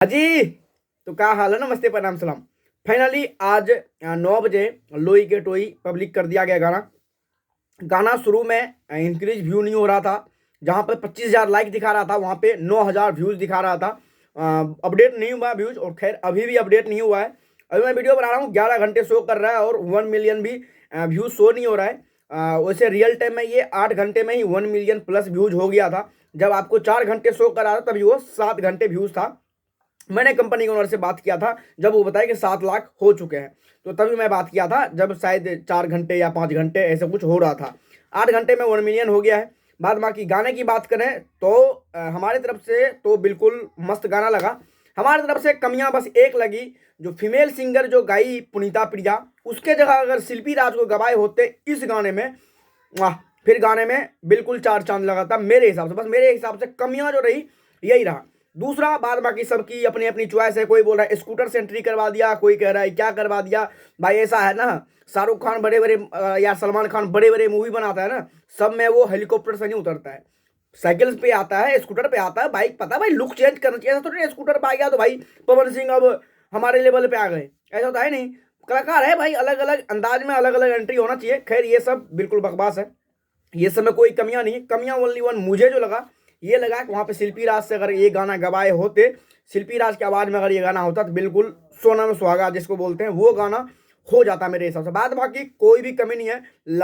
अजी तो क्या हाल है। नमस्ते, प्रणाम, सलाम। फाइनली आज 9 बजे लोई के टोई पब्लिक कर दिया गया गाना। गाना शुरू में इंक्रीज व्यू नहीं हो रहा था। जहां पर 25,000 लाइक दिखा रहा था वहां पे 9,000 व्यूज दिखा रहा था। अपडेट नहीं हुआ व्यूज, और खैर अभी भी अपडेट नहीं हुआ है। अभी मैं वीडियो बना रहा हूँ, 11 घंटे शो कर रहा है और 1 मिलियन भी व्यूज शो नहीं हो रहा है। वैसे रियल टाइम में ये 8 घंटे में ही 1 मिलियन प्लस व्यूज हो गया था। जब आपको 4 घंटे शो कर रहा था तभी वो 7 घंटे व्यूज था। मैंने कंपनी के ओनर से बात किया था जब वो बताया कि 7 लाख हो चुके हैं, तो तभी मैं बात किया था जब शायद 4 घंटे या 5 घंटे ऐसे कुछ हो रहा था। 8 घंटे में 1 मिलियन हो गया है। बाद बाकी गाने की बात करें तो हमारी तरफ से तो बिल्कुल मस्त गाना लगा। हमारी तरफ से कमियां बस एक लगी, जो फीमेल सिंगर जो गाई पुनीता प्रिया, उसके जगह अगर शिल्पी राज को गवाए होते इस गाने में, वाह, फिर गाने में बिल्कुल 4 चांद लगा था मेरे हिसाब से। बस मेरे हिसाब से कमियां जो रही यही रहा। दूसरा, बाद बाकी सबकी अपनी अपनी चॉइस है। कोई बोल रहा है स्कूटर से एंट्री करवा दिया, कोई कह रहा है क्या करवा दिया। भाई ऐसा है ना, शाहरुख खान बड़े बड़े या सलमान खान बड़े बड़े मूवी बनाता है ना, सब में वो हेलीकॉप्टर से नहीं उतरता है, साइकिल पे आता है, स्कूटर पे आता है। बाइक पता है भाई, लुक चेंज करना चाहिए। ऐसा थोड़ी है स्कूटर पे आ गया तो भाई पवन सिंह अब हमारे लेवल पे आ गए, ऐसा तो है नहीं। कलाकार है भाई, अलग अलग अंदाज में अलग अलग एंट्री होना चाहिए। खैर ये सब बिल्कुल बकवास है, ये सब में कोई कमियां नहीं है। कमियां ओनली वन मुझे जो लगा, ये लगा कि वहां पे शिल्पी राज से अगर ये गाना गवाए होते, शिल्पी राज की आवाज में अगर ये गाना होता तो बिल्कुल सोना में सुहागा जिसको बोलते हैं वो गाना हो जाता मेरे हिसाब से। बाद बाकी कोई भी कमी नहीं है।